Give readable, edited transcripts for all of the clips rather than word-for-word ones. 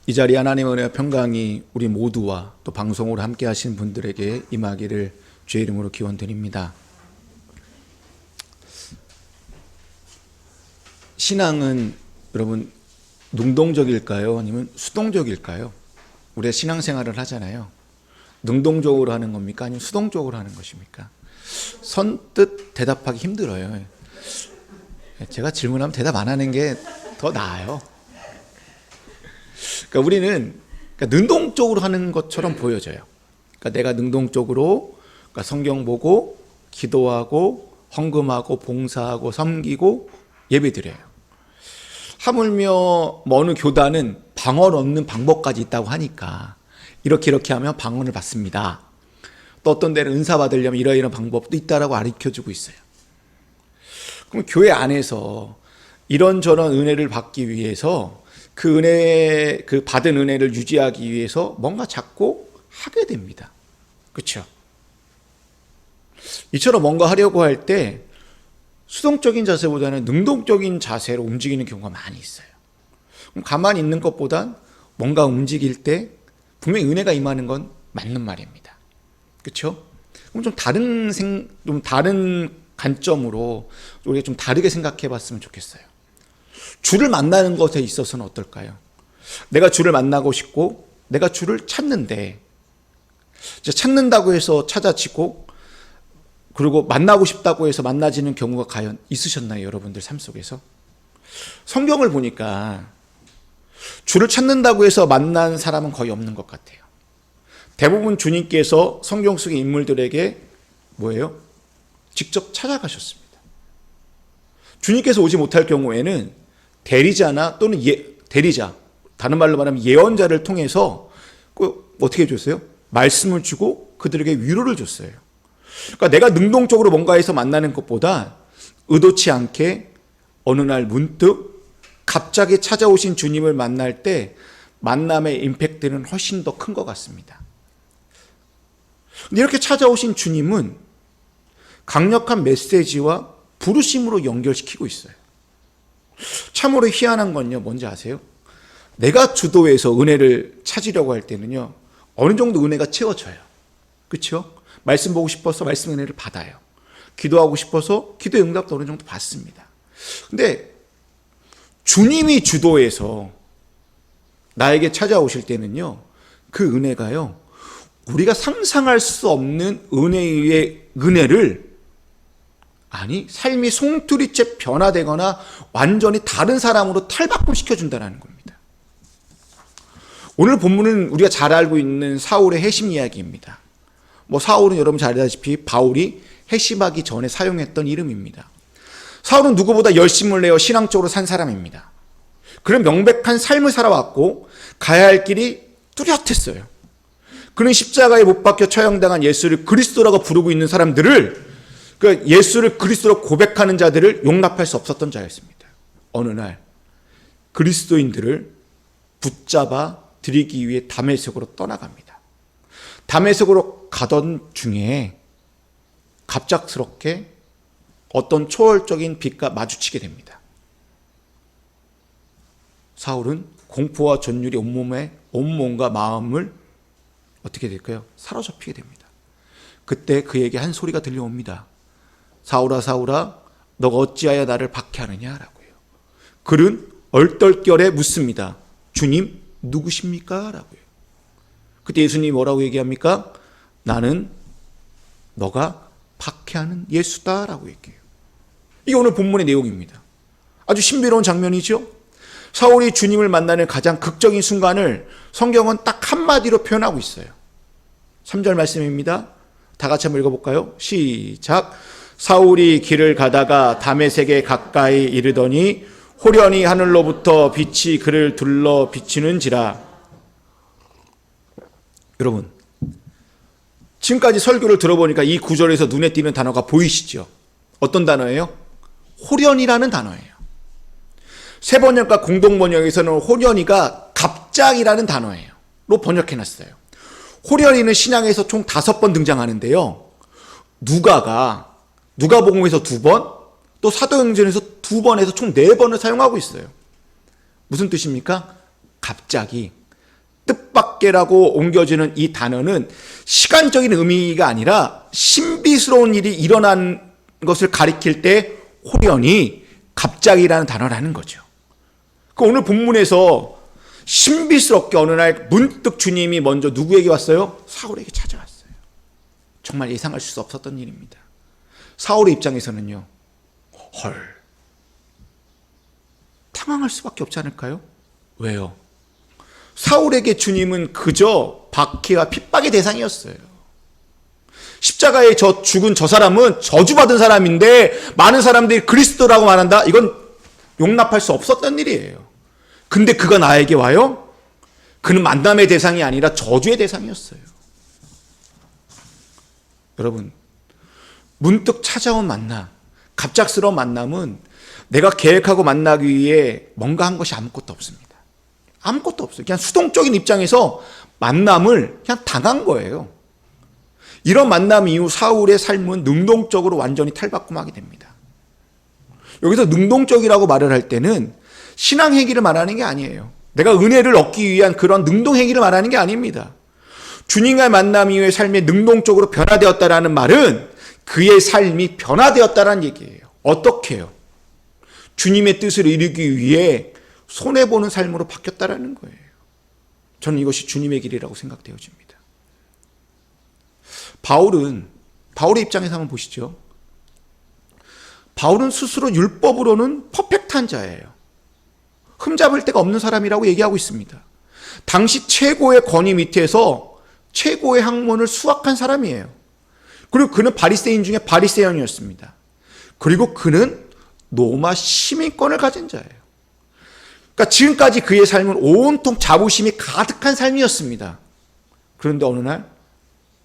이 자리 하나님의 은혜와 평강이 우리 모두와 또 방송으로 함께 하시는 분들에게 임하기를 주의 이름으로 기원드립니다. 신앙은 여러분 능동적일까요? 아니면 수동적일까요? 우리가 신앙생활을 하잖아요. 능동적으로 하는 겁니까? 아니면 수동적으로 하는 것입니까? 선뜻 대답하기 힘들어요. 제가 질문하면 대답 안 하는 게 더 나아요. 그러니까 우리는 능동적으로 하는 것처럼 보여져요. 그러니까 내가 능동적으로 성경 보고 기도하고 헌금하고 봉사하고 섬기고 예배드려요. 하물며 어느 교단은 방언 얻는 방법까지 있다고 하니까 이렇게 하면 방언을 받습니다. 또 어떤 데는 은사 받으려면 이런 방법도 있다라고 가르쳐주고 있어요. 그럼 교회 안에서 이런저런 은혜를 받기 위해서 그 받은 은혜를 유지하기 위해서 뭔가 자꾸 하게 됩니다. 그렇죠? 이처럼 뭔가 하려고 할 때 수동적인 자세보다는 능동적인 자세로 움직이는 경우가 많이 있어요. 그럼 가만히 있는 것보단 뭔가 움직일 때 분명히 은혜가 임하는 건 맞는 말입니다. 그렇죠? 그럼 좀 다른 관점으로 우리가 좀 다르게 생각해 봤으면 좋겠어요. 주를 만나는 것에 있어서는 어떨까요? 내가 주를 만나고 싶고 내가 주를 찾는데 찾는다고 해서 찾아지고 그리고 만나고 싶다고 해서 만나지는 경우가 과연 있으셨나요? 여러분들 삶 속에서? 성경을 보니까 주를 찾는다고 해서 만난 사람은 거의 없는 것 같아요. 대부분 주님께서 성경 속의 인물들에게 뭐예요? 직접 찾아가셨습니다. 주님께서 오지 못할 경우에는 대리자나 또는 대리자, 다른 말로 말하면 예언자를 통해서 어떻게 해줬어요? 말씀을 주고 그들에게 위로를 줬어요. 그러니까 내가 능동적으로 뭔가 해서 만나는 것보다 의도치 않게 어느 날 문득 갑자기 찾아오신 주님을 만날 때 만남의 임팩트는 훨씬 더 큰 것 같습니다. 근데 이렇게 찾아오신 주님은 강력한 메시지와 부르심으로 연결시키고 있어요. 참으로 희한한 건요, 뭔지 아세요? 내가 주도해서 은혜를 찾으려고 할 때는요, 어느 정도 은혜가 채워져요. 그렇죠? 말씀 보고 싶어서 말씀 은혜를 받아요. 기도하고 싶어서 기도의 응답도 어느 정도 받습니다. 근데 주님이 주도해서 나에게 찾아오실 때는요, 그 은혜가요, 우리가 상상할 수 없는 은혜의 은혜를 삶이 송두리째 변화되거나 완전히 다른 사람으로 탈바꿈시켜준다는 겁니다. 오늘 본문은 우리가 잘 알고 있는 사울의 회심 이야기입니다. 사울은 여러분 잘 알다시피 바울이 회심하기 전에 사용했던 이름입니다. 사울은 누구보다 열심을 내어 신앙적으로 산 사람입니다. 그런 명백한 삶을 살아왔고 가야 할 길이 뚜렷했어요. 그는 십자가에 못 박혀 처형당한 예수를 그리스도라고 부르고 있는 사람들을, 예수를 그리스도로 고백하는 자들을 용납할 수 없었던 자였습니다. 어느 날 그리스도인들을 붙잡아 들이기 위해 다메섹으로 떠나갑니다. 다메섹으로 가던 중에 갑작스럽게 어떤 초월적인 빛과 마주치게 됩니다. 사울은 공포와 전율이 온몸과 마음을 어떻게 될까요? 사로잡히게 됩니다. 그때 그에게 한 소리가 들려옵니다. 사울아 사울아 너가 어찌하여 나를 박해하느냐라고요. 그는 얼떨결에 묻습니다. 주님 누구십니까? 라고요. 그때 예수님이 뭐라고 얘기합니까? 나는 너가 박해하는 예수다 라고 얘기해요. 이게 오늘 본문의 내용입니다. 아주 신비로운 장면이죠. 사울이 주님을 만나는 가장 극적인 순간을 성경은 딱 한마디로 표현하고 있어요. 3절 말씀입니다. 다 같이 한번 읽어볼까요? 시작. 사울이 길을 가다가 다메섹에 가까이 이르더니 호련히 하늘로부터 빛이 그를 둘러 비치는지라. 여러분, 지금까지 설교를 들어보니까 이 구절에서 눈에 띄는 단어가 보이시죠? 어떤 단어예요? 호련이라는 단어예요. 세번역과 공동번역에서는 호련이가 갑자기라는 단어예요. 로 번역해놨어요. 호련이는 신약에서 총 5번 등장하는데요. 누가복음에서 2번, 또 사도행전에서 2번에서 총 4번을 사용하고 있어요. 무슨 뜻입니까? 갑자기, 뜻밖에라고 옮겨지는 이 단어는 시간적인 의미가 아니라 신비스러운 일이 일어난 것을 가리킬 때 호련히 갑자기라는 단어라는 거죠. 오늘 본문에서 신비스럽게 어느 날 문득 주님이 먼저 누구에게 왔어요? 사울에게 찾아왔어요. 정말 예상할 수 없었던 일입니다. 사울의 입장에서는요, 헐, 당황할 수밖에 없지 않을까요? 왜요? 사울에게 주님은 그저 박해와 핍박의 대상이었어요. 십자가에 죽은 저 사람은 저주받은 사람인데 많은 사람들이 그리스도라고 말한다? 이건 용납할 수 없었던 일이에요. 근데 그가 나에게 와요? 그는 만남의 대상이 아니라 저주의 대상이었어요. 여러분, 문득 찾아온 만남, 갑작스러운 만남은 내가 계획하고 만나기 위해 뭔가 한 것이 아무것도 없습니다. 아무것도 없어요. 그냥 수동적인 입장에서 만남을 그냥 당한 거예요. 이런 만남 이후 사울의 삶은 능동적으로 완전히 탈바꿈하게 됩니다. 여기서 능동적이라고 말을 할 때는 신앙 행위를 말하는 게 아니에요. 내가 은혜를 얻기 위한 그런 능동 행위를 말하는 게 아닙니다. 주님과의 만남 이후의 삶이 능동적으로 변화되었다라는 말은 그의 삶이 변화되었다라는 얘기예요. 어떻게요? 주님의 뜻을 이루기 위해 손해보는 삶으로 바뀌었다라는 거예요. 저는 이것이 주님의 길이라고 생각되어집니다. 바울의 입장에서 한번 보시죠. 바울은 스스로 율법으로는 퍼펙트한 자예요. 흠잡을 데가 없는 사람이라고 얘기하고 있습니다. 당시 최고의 권위 밑에서 최고의 학문을 수학한 사람이에요. 그리고 그는 바리새인 중에 바리새인이었습니다. 그리고 그는 로마 시민권을 가진 자예요. 그러니까 지금까지 그의 삶은 온통 자부심이 가득한 삶이었습니다. 그런데 어느 날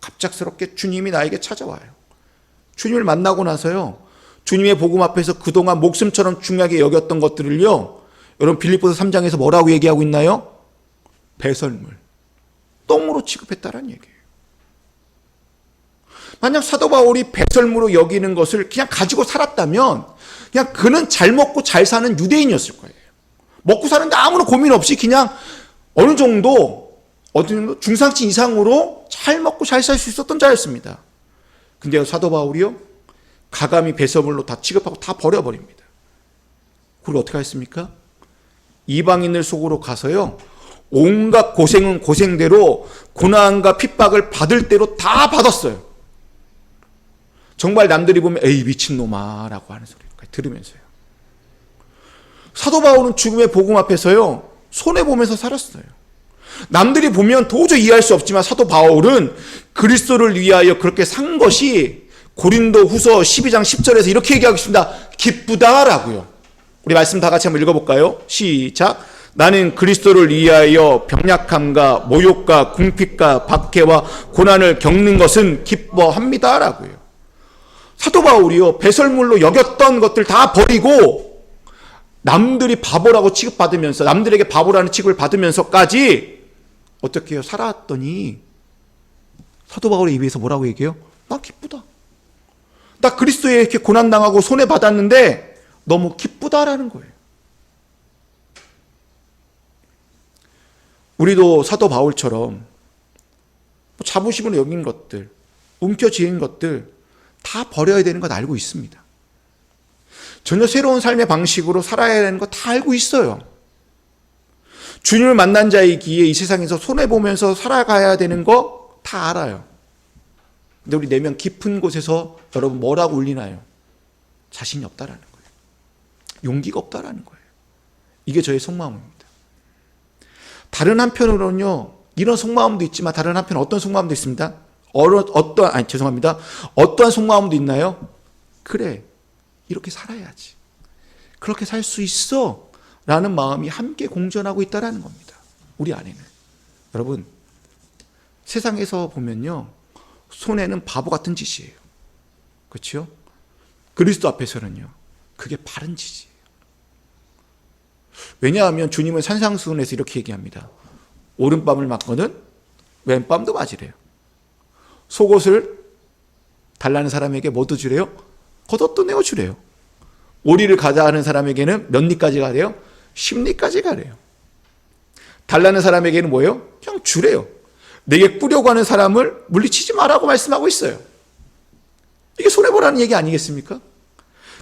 갑작스럽게 주님이 나에게 찾아와요. 주님을 만나고 나서요, 주님의 복음 앞에서 그동안 목숨처럼 중요하게 여겼던 것들을요, 여러분 빌립보서 3장에서 뭐라고 얘기하고 있나요? 배설물, 똥으로 취급했다라는 얘기예요. 만약 사도 바울이 배설물로 여기는 것을 그냥 가지고 살았다면 그냥 그는 잘 먹고 잘 사는 유대인이었을 거예요. 먹고 사는데 아무런 고민 없이 그냥 어느 정도 중상층 이상으로 잘 먹고 잘 살 수 있었던 자였습니다. 근데 사도 바울이요, 가감히 배설물로 다 취급하고 다 버려버립니다. 그리고 어떻게 했습니까? 이방인들 속으로 가서요, 온갖 고생은 고생대로 고난과 핍박을 받을 대로 다 받았어요. 정말 남들이 보면 에이 미친놈아 라고 하는 소리까지 들으면서요. 사도 바울은 죽음의 복음 앞에서요, 손해보면서 살았어요. 남들이 보면 도저히 이해할 수 없지만 사도 바울은 그리스도를 위하여 그렇게 산 것이 고린도 후서 12장 10절에서 이렇게 얘기하고 있습니다. 기쁘다라고요. 우리 말씀 다 같이 한번 읽어볼까요? 시작. 나는 그리스도를 위하여 병약함과 모욕과 궁핍과 박해와 고난을 겪는 것은 기뻐합니다라고요. 사도 바울이요, 배설물로 여겼던 것들 다 버리고 남들이 바보라고 취급받으면서, 남들에게 바보라는 취급을 받으면서까지 어떻게 해요? 살아왔더니 사도 바울의 입에서 뭐라고 얘기해요? 나 기쁘다. 나 그리스도에 이렇게 고난당하고 손해받았는데 너무 기쁘다라는 거예요. 우리도 사도 바울처럼 자부심으로 여긴 것들, 움켜쥐인 것들 다 버려야 되는 건 알고 있습니다. 전혀 새로운 삶의 방식으로 살아야 되는 거 다 알고 있어요. 주님을 만난 자이기에 이 세상에서 손해보면서 살아가야 되는 거 다 알아요. 근데 우리 내면 깊은 곳에서 여러분 뭐라고 울리나요? 자신이 없다라는 거예요. 용기가 없다라는 거예요. 이게 저의 속마음입니다. 다른 한편으로는요, 이런 속마음도 있지만 다른 한편 어떤 속마음도 있습니다. 어떠한 속마음도 있나요? 그래, 이렇게 살아야지. 그렇게 살 수 있어. 라는 마음이 함께 공존하고 있다는 겁니다. 우리 안에는. 여러분, 세상에서 보면요, 손해는 바보 같은 짓이에요. 그렇죠? 그리스도 앞에서는요, 그게 바른 짓이에요. 왜냐하면 주님은 산상수훈에서 이렇게 얘기합니다. 오른밤을 맞거든 왼밤도 맞으래요. 속옷을 달라는 사람에게 뭐도 주래요? 겉옷도 내어주래요. 오리를 가자 하는 사람에게는 몇 리까지 가래요? 10리까지 가래요. 달라는 사람에게는 뭐예요? 그냥 주래요. 내게 꾸려고 하는 사람을 물리치지 마라고 말씀하고 있어요. 이게 손해보라는 얘기 아니겠습니까?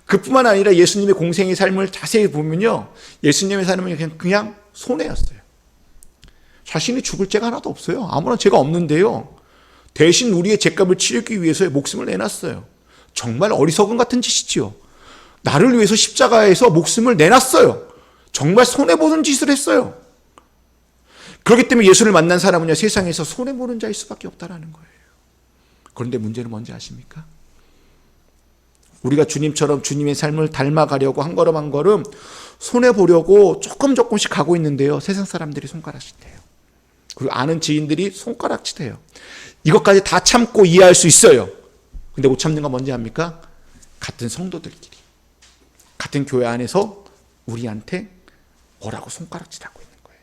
그뿐만 아니라 예수님의 공생의 삶을 자세히 보면요, 예수님의 삶은 그냥 손해였어요. 자신이 죽을 죄가 하나도 없어요. 아무런 죄가 없는데요, 대신 우리의 죄값을 치르기 위해서 목숨을 내놨어요. 정말 어리석은 같은 짓이지요. 나를 위해서 십자가에서 목숨을 내놨어요. 정말 손해보는 짓을 했어요. 그렇기 때문에 예수를 만난 사람은요, 세상에서 손해보는 자일 수밖에 없다라는 거예요. 그런데 문제는 뭔지 아십니까? 우리가 주님처럼 주님의 삶을 닮아가려고 한 걸음 한 걸음 손해보려고 조금씩 가고 있는데요, 세상 사람들이 손가락질해요. 그리고 아는 지인들이 손가락질해요. 이것까지 다 참고 이해할 수 있어요. 근데 못 참는 건 뭔지 압니까? 같은 성도들끼리, 같은 교회 안에서 우리한테 뭐라고 손가락질하고 있는 거예요.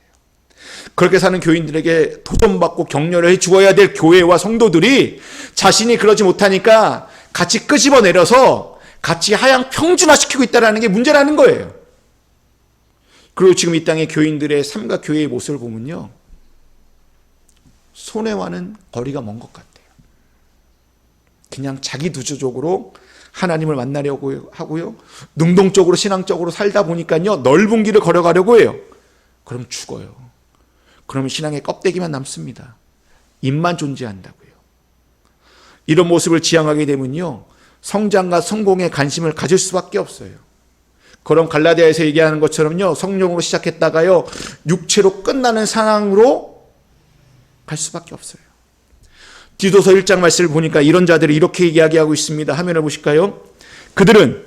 그렇게 사는 교인들에게 도전받고 격려를 해 주어야 될 교회와 성도들이 자신이 그러지 못하니까 같이 끄집어내려서 같이 하향 평준화시키고 있다는 게 문제라는 거예요. 그리고 지금 이 땅의 교인들의 삶과 교회의 모습을 보면요, 손해와는 거리가 먼 것 같아요. 그냥 자기 두조적으로 하나님을 만나려고 하고요, 능동적으로 신앙적으로 살다 보니까요, 넓은 길을 걸어가려고 해요. 그럼 죽어요. 그러면 신앙의 껍데기만 남습니다. 입만 존재한다고요. 이런 모습을 지향하게 되면요, 성장과 성공에 관심을 가질 수밖에 없어요. 그럼 갈라디아에서 얘기하는 것처럼요, 성령으로 시작했다가요, 육체로 끝나는 상황으로 갈 수밖에 없어요. 디도서 1장 말씀을 보니까 이런 자들이 이렇게 이야기하고 있습니다. 화면을 보실까요? 그들은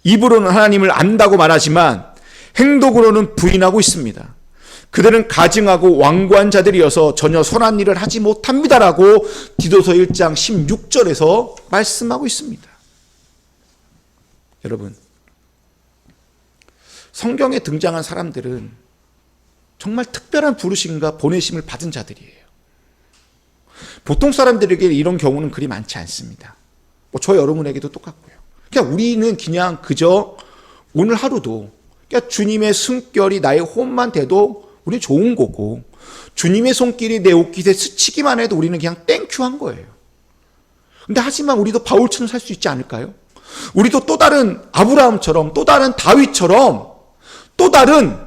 입으로는 하나님을 안다고 말하지만 행동으로는 부인하고 있습니다. 그들은 가증하고 완고한 자들이어서 전혀 선한 일을 하지 못합니다라고 디도서 1장 16절에서 말씀하고 있습니다. 여러분, 성경에 등장한 사람들은 정말 특별한 부르심과 보내심을 받은 자들이에요. 보통 사람들에게 이런 경우는 그리 많지 않습니다. 저 여러분에게도 똑같고요. 그냥 우리는 그냥 그저 오늘 하루도 그냥 주님의 숨결이 나의 호흡만 돼도 우리는 좋은 거고, 주님의 손길이 내 옷깃에 스치기만 해도 우리는 그냥 땡큐한 거예요. 근데 하지만 우리도 바울처럼 살 수 있지 않을까요? 우리도 또 다른 아브라함처럼, 또 다른 다윗처럼, 또 다른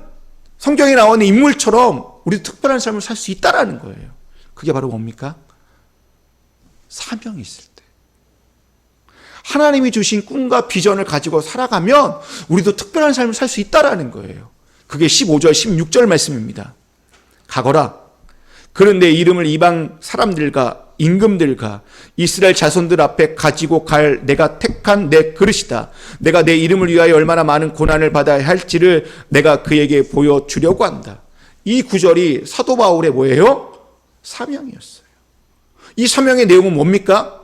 성경에 나오는 인물처럼 우리도 특별한 삶을 살 수 있다라는 거예요. 그게 바로 뭡니까? 사명이 있을 때. 하나님이 주신 꿈과 비전을 가지고 살아가면 우리도 특별한 삶을 살 수 있다라는 거예요. 그게 15절, 16절 말씀입니다. 가거라. 그는 내 이름을 이방 사람들과 임금들과 이스라엘 자손들 앞에 가지고 갈 내가 택한 내 그릇이다. 내가 내 이름을 위하여 얼마나 많은 고난을 받아야 할지를 내가 그에게 보여주려고 한다. 이 구절이 사도 바울의 뭐예요? 사명이었어요. 이 사명의 내용은 뭡니까?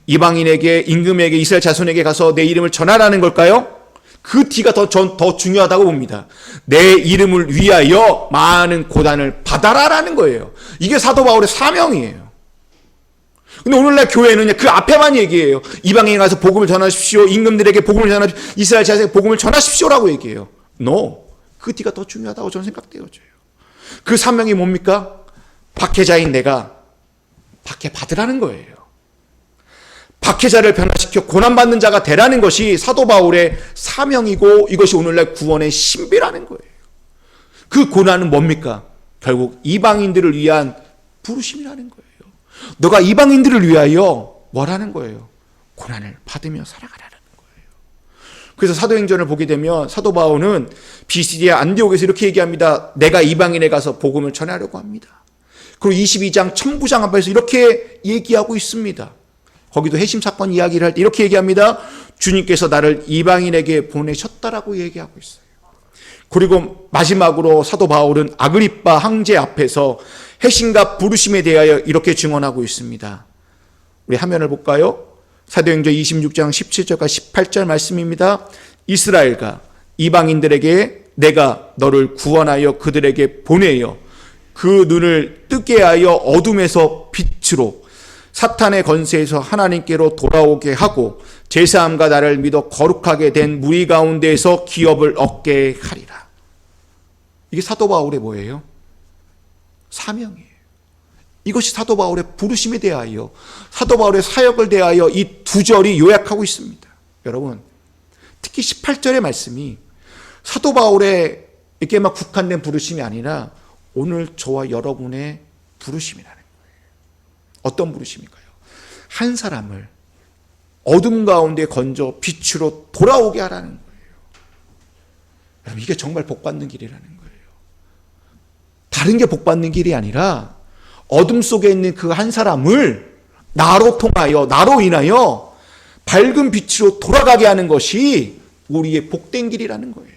이방인에게, 임금에게, 이스라엘 자손에게 가서 내 이름을 전하라는 걸까요? 그 뒤가 더 중요하다고 봅니다. 내 이름을 위하여 많은 고난을 받아라라는 거예요. 이게 사도 바울의 사명이에요. 근데 오늘날 교회는 그 앞에만 얘기해요. 이방인에 가서 복음을 전하십시오. 임금들에게 복음을 전하십시오. 이스라엘 자손에게 복음을 전하십시오라고 얘기해요. No. 그 뒤가 더 중요하다고 저는 생각되어져요. 그 사명이 뭡니까? 박해자인 내가 박해 받으라는 거예요. 박해자를 변화시켜 고난받는 자가 되라는 것이 사도 바울의 사명이고, 이것이 오늘날 구원의 신비라는 거예요. 그 고난은 뭡니까? 결국 이방인들을 위한 부르심이라는 거예요. 너가 이방인들을 위하여 뭐라는 거예요? 고난을 받으며 살아가라는 거예요. 그래서 사도행전을 보게 되면 사도 바울은 비시디아 안디옥에서 이렇게 얘기합니다. 내가 이방인에 가서 복음을 전하려고 합니다. 그리고 22장 천부장 앞에서 이렇게 얘기하고 있습니다. 거기도 해심 사건 이야기를 할 때 이렇게 얘기합니다. 주님께서 나를 이방인에게 보내셨다라고 얘기하고 있어요. 그리고 마지막으로 사도 바울은 아그리빠 황제 앞에서 해심과 부르심에 대하여 이렇게 증언하고 있습니다. 우리 화면을 볼까요? 사도행전 26장 17절과 18절 말씀입니다. 이스라엘과 이방인들에게 내가 너를 구원하여 그들에게 보내어 그 눈을 뜨게 하여 어둠에서 빛으로, 사탄의 권세에서 하나님께로 돌아오게 하고 제사함과 나를 믿어 거룩하게 된 무리 가운데에서 기업을 얻게 하리라. 이게 사도 바울의 뭐예요? 사명이에요. 이것이 사도 바울의 부르심에 대하여, 사도 바울의 사역을 대하여 이 두 절이 요약하고 있습니다. 여러분, 특히 18절의 말씀이 사도 바울에게만 국한된 부르심이 아니라 오늘 저와 여러분의 부르심이라는 거예요. 어떤 부르심일까요? 한 사람을 어둠 가운데 건져 빛으로 돌아오게 하라는 거예요. 여러분, 이게 정말 복받는 길이라는 거예요. 다른 게 복받는 길이 아니라 어둠 속에 있는 그 한 사람을 나로 통하여, 나로 인하여 밝은 빛으로 돌아가게 하는 것이 우리의 복된 길이라는 거예요.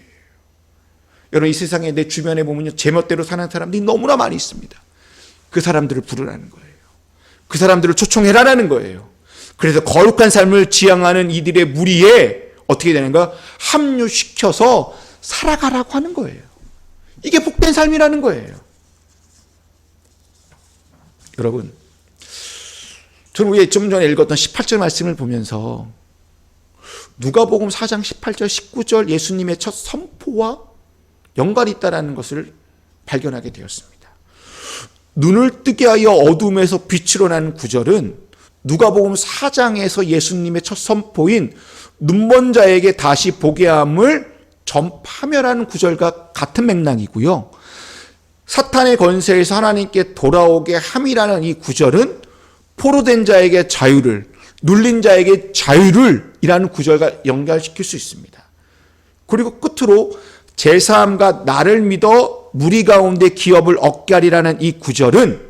여러분, 이 세상에 내 주변에 보면요, 제멋대로 사는 사람들이 너무나 많이 있습니다. 그 사람들을 부르라는 거예요. 그 사람들을 초청해라라는 거예요. 그래서 거룩한 삶을 지향하는 이들의 무리에 어떻게 되는가? 합류시켜서 살아가라고 하는 거예요. 이게 복된 삶이라는 거예요. 여러분, 저는 우리 좀 전에 읽었던 18절 말씀을 보면서 누가복음 4장 18절 19절 예수님의 첫 선포와 연관이 있다는 것을 발견하게 되었습니다. 눈을 뜨게 하여 어둠에서 빛으로 나는 구절은 누가복음 4장에서 예수님의 첫 선포인 눈먼 자에게 다시 보게 함을 전파하며라는 구절과 같은 맥락이고요. 사탄의 권세에서 하나님께 돌아오게 함이라는 이 구절은 포로된 자에게 자유를, 눌린 자에게 자유를 이라는 구절과 연결시킬 수 있습니다. 그리고 끝으로 제사함과 나를 믿어 무리 가운데 기업을 얻게 하리라는 이 구절은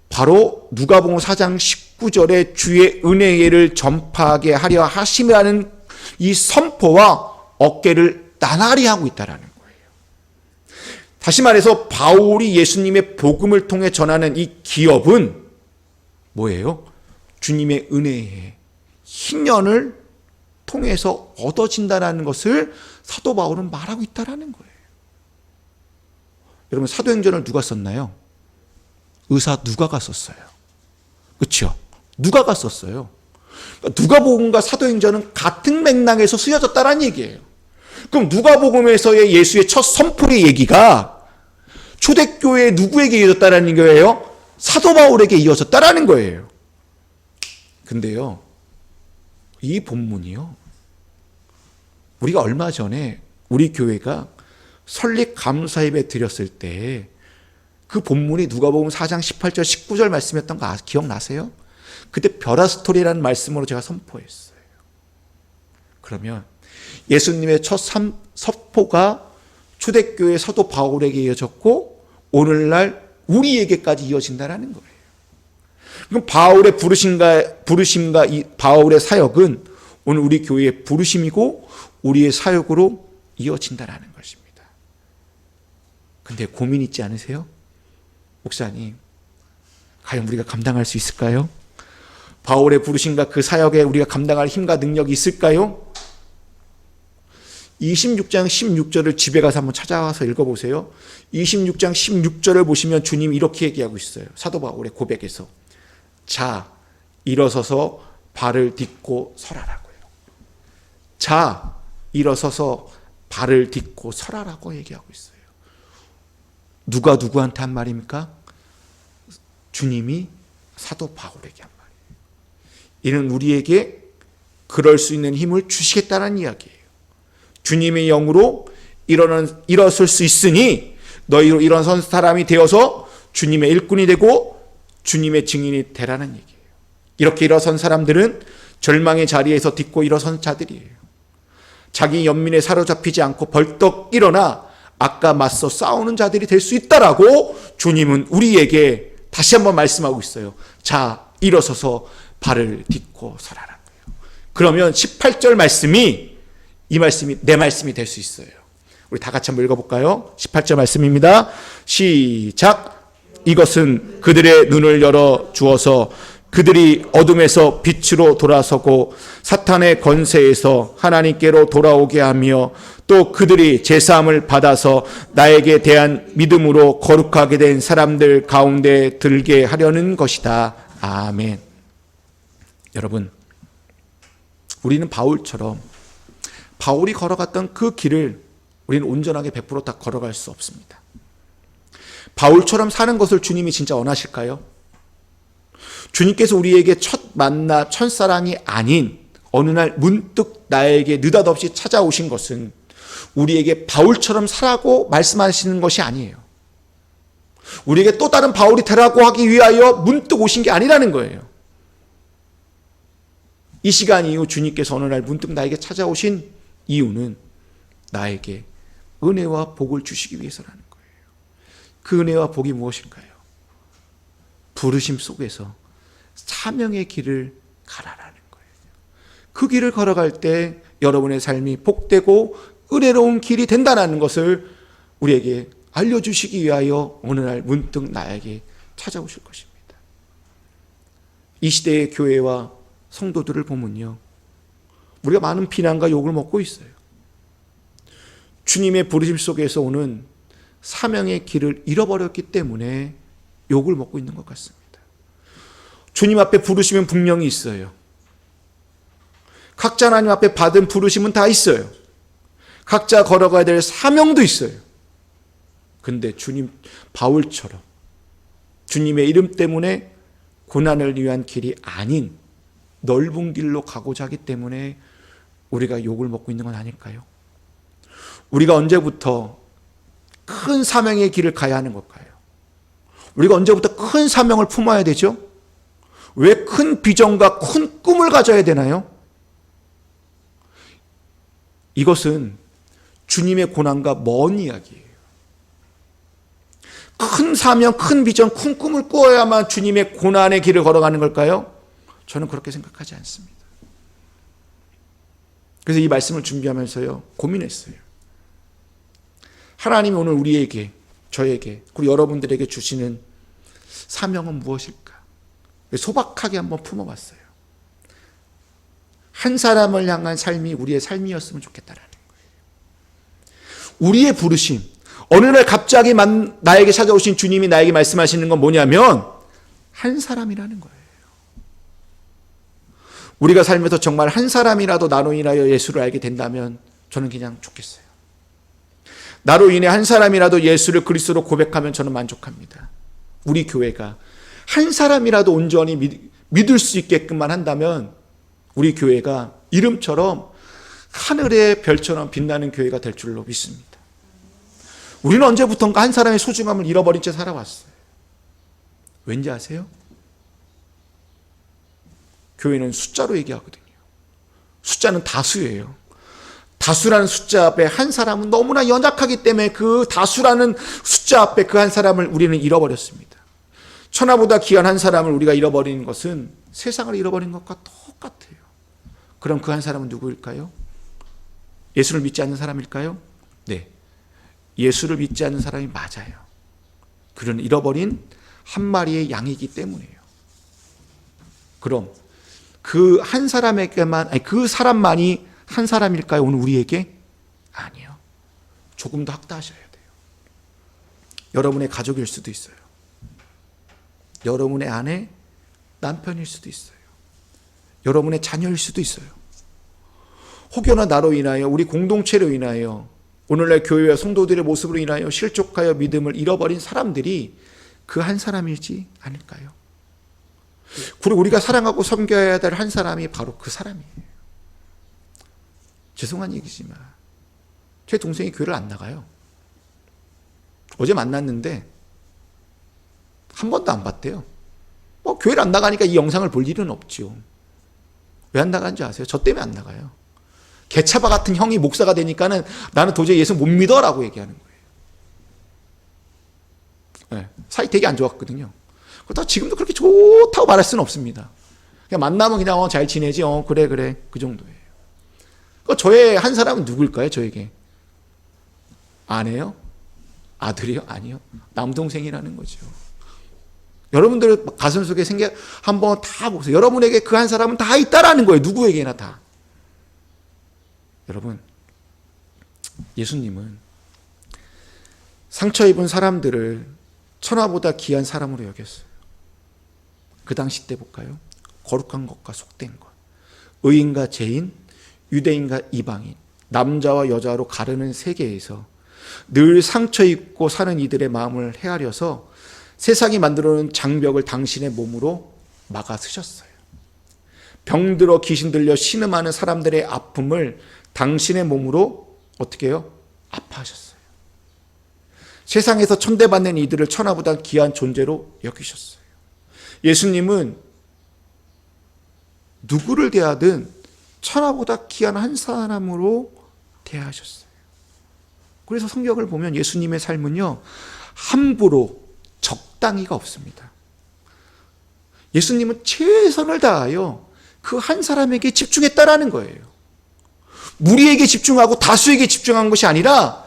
바로 누가복음 4장 19절에 주의 은혜를 전파하게 하려 하심이라는 이 선포와 어깨를 나날이 하고 있다는 거예요. 다시 말해서 바울이 예수님의 복음을 통해 전하는 이 기업은 뭐예요? 주님의 은혜의 희년을 통해서 얻어진다는 것을 사도 바울은 말하고 있다는 거예요. 여러분, 사도행전을 누가 썼나요? 의사 누가가 썼어요. 그렇죠? 누가가 썼어요. 누가복음과 사도행전은 같은 맥락에서 쓰여졌다는 얘기예요. 그럼 누가복음에서의 예수의 첫 선포의 얘기가 초대교회 누구에게 이어졌다는 거예요? 사도 바울에게 이어졌다는 거예요. 근데요, 이 본문이요, 우리가 얼마 전에 우리 교회가 설립 감사 예배 드렸을 때 그 본문이 누가복음 4장 18절 19절 말씀이었던 거 기억나세요? 그때 벼라 스토리라는 말씀으로 제가 선포했어요. 그러면 예수님의 첫 선포가 초대교회 사도 바울에게 이어졌고 오늘날 우리에게까지 이어진다는 거예요. 그럼 바울의 부르심과 이 바울의 사역은 오늘 우리 교회의 부르심이고 우리의 사역으로 이어진다는 것입니다. 근데 고민 있지 않으세요? 목사님, 과연 우리가 감당할 수 있을까요? 바울의 부르심과 그 사역에 우리가 감당할 힘과 능력이 있을까요? 26장 16절을 집에 가서 한번 찾아와서 읽어보세요. 26장 16절을 보시면 주님이 이렇게 얘기하고 있어요. 사도 바울의 고백에서. 자, 일어서서 발을 딛고 서라라고요. 자, 일어서서 발을 딛고 서라라고 얘기하고 있어요. 누가 누구한테 한 말입니까? 주님이 사도 바울에게 한 말이에요. 이는 우리에게 그럴 수 있는 힘을 주시겠다는 이야기예요. 주님의 영으로 일어설 수 있으니 너희로 일어선 사람이 되어서 주님의 일꾼이 되고 주님의 증인이 되라는 얘기예요. 이렇게 일어선 사람들은 절망의 자리에서 딛고 일어선 자들이에요. 자기 연민에 사로잡히지 않고 벌떡 일어나 아까 맞서 싸우는 자들이 될 수 있다라고 주님은 우리에게 다시 한번 말씀하고 있어요. 자, 일어서서 발을 딛고 서라라고요. 그러면 18절 말씀이 이 말씀이 내 말씀이 될 수 있어요. 우리 다 같이 한번 읽어볼까요? 18절 말씀입니다. 시작. 이것은 그들의 눈을 열어 주어서 그들이 어둠에서 빛으로 돌아서고 사탄의 권세에서 하나님께로 돌아오게 하며 또 그들이 제사함을 받아서 나에게 대한 믿음으로 거룩하게 된 사람들 가운데 들게 하려는 것이다. 아멘. 여러분, 우리는 바울처럼 바울이 걸어갔던 그 길을 우리는 온전하게 100%다 걸어갈 수 없습니다. 바울처럼 사는 것을 주님이 진짜 원하실까요? 주님께서 우리에게 첫사랑이 아닌 어느 날 문득 나에게 느닷없이 찾아오신 것은 우리에게 바울처럼 살라고 말씀하시는 것이 아니에요. 우리에게 또 다른 바울이 되라고 하기 위하여 문득 오신 게 아니라는 거예요. 이 시간 이후 주님께서 어느 날 문득 나에게 찾아오신 이유는 나에게 은혜와 복을 주시기 위해서라는 거예요. 그 은혜와 복이 무엇일까요? 부르심 속에서 사명의 길을 가라라는 거예요. 그 길을 걸어갈 때 여러분의 삶이 복되고 은혜로운 길이 된다는 것을 우리에게 알려주시기 위하여 어느 날 문득 나에게 찾아오실 것입니다. 이 시대의 교회와 성도들을 보면요, 우리가 많은 비난과 욕을 먹고 있어요. 주님의 부르심 속에서 오는 사명의 길을 잃어버렸기 때문에 욕을 먹고 있는 것 같습니다. 주님 앞에 부르심은 분명히 있어요. 각자 하나님 앞에 받은 부르심은 다 있어요. 각자 걸어가야 될 사명도 있어요. 근데 주님, 바울처럼 주님의 이름 때문에 고난을 위한 길이 아닌 넓은 길로 가고자 하기 때문에 우리가 욕을 먹고 있는 건 아닐까요? 우리가 언제부터 큰 사명의 길을 가야 하는 걸까요? 우리가 언제부터 큰 사명을 품어야 되죠? 왜 큰 비전과 큰 꿈을 가져야 되나요? 이것은 주님의 고난과 먼 이야기예요. 큰 사명, 큰 비전, 큰 꿈을 꾸어야만 주님의 고난의 길을 걸어가는 걸까요? 저는 그렇게 생각하지 않습니다. 그래서 이 말씀을 준비하면서요, 고민했어요. 하나님이 오늘 우리에게, 저에게, 그리고 여러분들에게 주시는 사명은 무엇일까? 소박하게 한번 품어봤어요. 한 사람을 향한 삶이 우리의 삶이었으면 좋겠다라는 거예요. 우리의 부르심, 어느 날 갑자기 나에게 찾아오신 주님이 나에게 말씀하시는 건 뭐냐면 한 사람이라는 거예요. 우리가 살면서 정말 한 사람이라도 나로 인하여 예수를 알게 된다면 저는 그냥 좋겠어요. 나로 인해 한 사람이라도 예수를 그리스도로 고백하면 저는 만족합니다. 우리 교회가 한 사람이라도 온전히 믿을 수 있게끔만 한다면 우리 교회가 이름처럼 하늘의 별처럼 빛나는 교회가 될 줄로 믿습니다. 우리는 언제부턴가 한 사람의 소중함을 잃어버린 채 살아왔어요. 왠지 아세요? 교회는 숫자로 얘기하거든요. 숫자는 다수예요. 다수라는 숫자 앞에 한 사람은 너무나 연약하기 때문에 그 다수라는 숫자 앞에 그 한 사람을 우리는 잃어버렸습니다. 천하보다 귀한 한 사람을 우리가 잃어버리는 것은 세상을 잃어버린 것과 똑같아요. 그럼 그 한 사람은 누구일까요? 예수를 믿지 않는 사람일까요? 네. 예수를 믿지 않는 사람이 맞아요. 그는 잃어버린 한 마리의 양이기 때문이에요. 그럼 그 한 사람에게만, 아니 그 사람만이 한 사람일까요? 오늘 우리에게? 아니요. 조금 더 확대하셔야 돼요. 여러분의 가족일 수도 있어요. 여러분의 아내, 남편일 수도 있어요. 여러분의 자녀일 수도 있어요. 혹여나 나로 인하여, 우리 공동체로 인하여, 오늘날 교회와 성도들의 모습으로 인하여 실족하여 믿음을 잃어버린 사람들이 그 한 사람이지 않을까요? 그리고 우리가 사랑하고 섬겨야 될 한 사람이 바로 그 사람이에요. 죄송한 얘기지만 제 동생이 교회를 안 나가요. 어제 만났는데 한 번도 안 봤대요. 교회를 안 나가니까 이 영상을 볼 일은 없죠. 왜 안 나가는지 아세요? 저 때문에 안 나가요. 개차바 같은 형이 목사가 되니까는 나는 도저히 예수 못 믿어라고 얘기하는 거예요. 네, 사이 되게 안 좋았거든요. 그렇다고 지금도 그렇게 좋다고 말할 수는 없습니다. 그냥 만나면 그냥 잘 지내지, 그래 그 정도예요. 저의 한 사람은 누굴까요? 저에게 아내요? 아들이요? 아니요. 남동생이라는 거죠. 여러분들 가슴속에 한번 다 보세요. 여러분에게 그 한 사람은 다 있다라는 거예요. 누구에게나 다. 여러분, 예수님은 상처 입은 사람들을 천하보다 귀한 사람으로 여겼어요. 그 당시 때 볼까요? 거룩한 것과 속된 것, 의인과 죄인, 유대인과 이방인, 남자와 여자로 가르는 세계에서 늘 상처 입고 사는 이들의 마음을 헤아려서 세상이 만들어놓은 장벽을 당신의 몸으로 막아 쓰셨어요. 병들어 귀신 들려 신음하는 사람들의 아픔을 당신의 몸으로 어떻게 해요? 아파하셨어요. 세상에서 천대받는 이들을 천하보다 귀한 존재로 여기셨어요. 예수님은 누구를 대하든 천하보다 귀한 한 사람으로 대하셨어요. 그래서 성경을 보면 예수님의 삶은요, 함부로 적당히가 없습니다. 예수님은 최선을 다하여 그 한 사람에게 집중했다라는 거예요. 무리에게 집중하고 다수에게 집중한 것이 아니라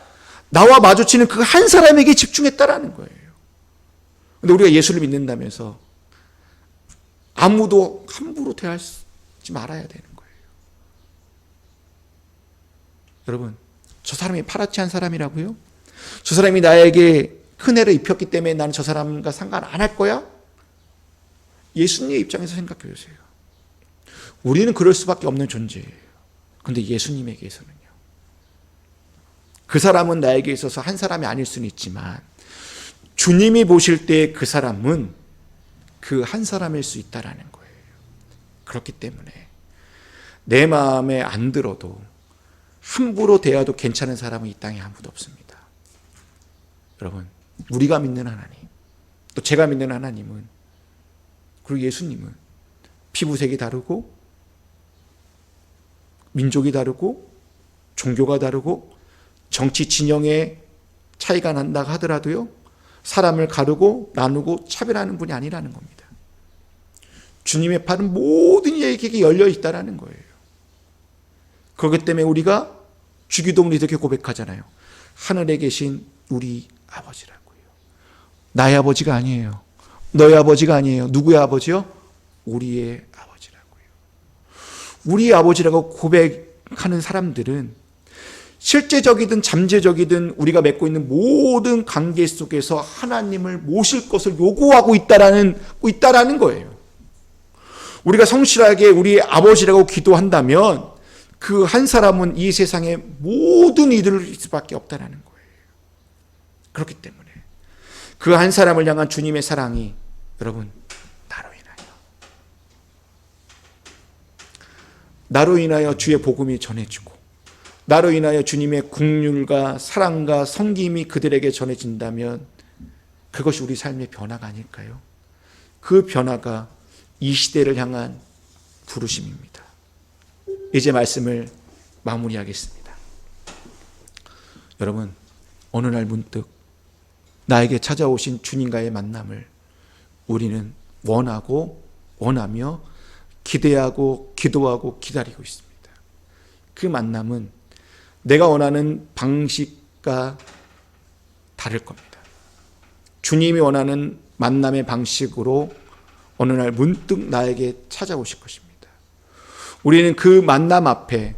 나와 마주치는 그 한 사람에게 집중했다라는 거예요. 근데 우리가 예수를 믿는다면서 아무도 함부로 대하지 말아야 되는 거예요. 여러분, 저 사람이 파랗지 않은 사람이라고요? 저 사람이 나에게 큰 해를 입혔기 때문에 나는 저 사람과 상관 안 할 거야? 예수님의 입장에서 생각해 보세요. 우리는 그럴 수밖에 없는 존재예요. 그런데 예수님에게서는요, 그 사람은 나에게 있어서 한 사람이 아닐 수는 있지만 주님이 보실 때 그 사람은 그 한 사람일 수 있다라는 거예요. 그렇기 때문에 내 마음에 안 들어도 함부로 대해도 괜찮은 사람은 이 땅에 아무도 없습니다. 여러분, 우리가 믿는 하나님, 또 제가 믿는 하나님은, 그리고 예수님은 피부색이 다르고 민족이 다르고 종교가 다르고 정치 진영의 차이가 난다 하더라도요, 사람을 가르고 나누고 차별하는 분이 아니라는 겁니다. 주님의 팔은 모든 이에게 열려 있다라는 거예요. 그렇기 때문에 우리가 주기도문에 이렇게 고백하잖아요. 하늘에 계신 우리 아버지라고요. 나의 아버지가 아니에요. 너의 아버지가 아니에요. 누구의 아버지요? 우리의 아버지라고요. 우리의 아버지라고 고백하는 사람들은 실제적이든 잠재적이든 우리가 맺고 있는 모든 관계 속에서 하나님을 모실 것을 요구하고 있다라는 거예요. 우리가 성실하게 우리 아버지라고 기도한다면 그 한 사람은 이 세상의 모든 이들을 할 수밖에 없다라는 거예요. 그렇기 때문에 그 한 사람을 향한 주님의 사랑이, 여러분, 나로 인하여 주의 복음이 전해지고, 나로 인하여 주님의 긍휼과 사랑과 섬김이 그들에게 전해진다면 그것이 우리 삶의 변화가 아닐까요? 그 변화가 이 시대를 향한 부르심입니다. 이제 말씀을 마무리하겠습니다. 여러분, 어느 날 문득 나에게 찾아오신 주님과의 만남을 우리는 원하며 기대하고 기도하고 기다리고 있습니다. 그 만남은 내가 원하는 방식과 다를 겁니다. 주님이 원하는 만남의 방식으로 어느 날 문득 나에게 찾아오실 것입니다. 우리는 그 만남 앞에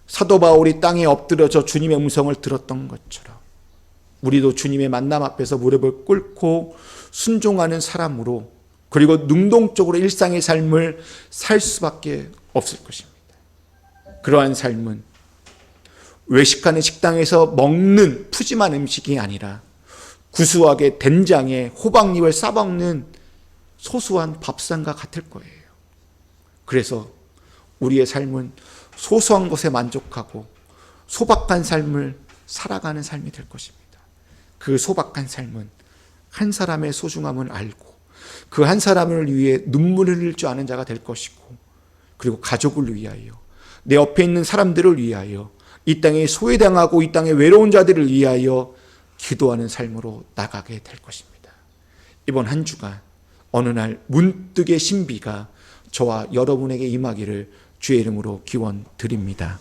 사도 바울이 땅에 엎드려져 주님의 음성을 들었던 것처럼 우리도 주님의 만남 앞에서 무릎을 꿇고 순종하는 사람으로, 그리고 능동적으로 일상의 삶을 살 수밖에 없을 것입니다. 그러한 삶은 외식하는 식당에서 먹는 푸짐한 음식이 아니라 구수하게 된장에 호박잎을 싸먹는 소소한 밥상과 같을 거예요. 그래서 우리의 삶은 소소한 것에 만족하고 소박한 삶을 살아가는 삶이 될 것입니다. 그 소박한 삶은 한 사람의 소중함을 알고 그 한 사람을 위해 눈물을 흘릴 줄 아는 자가 될 것이고, 그리고 가족을 위하여, 내 옆에 있는 사람들을 위하여, 이 땅에 소외당하고 이 땅에 외로운 자들을 위하여 기도하는 삶으로 나가게 될 것입니다. 이번 한 주간 어느 날 문득의 신비가 저와 여러분에게 임하기를 주의 이름으로 기원 드립니다.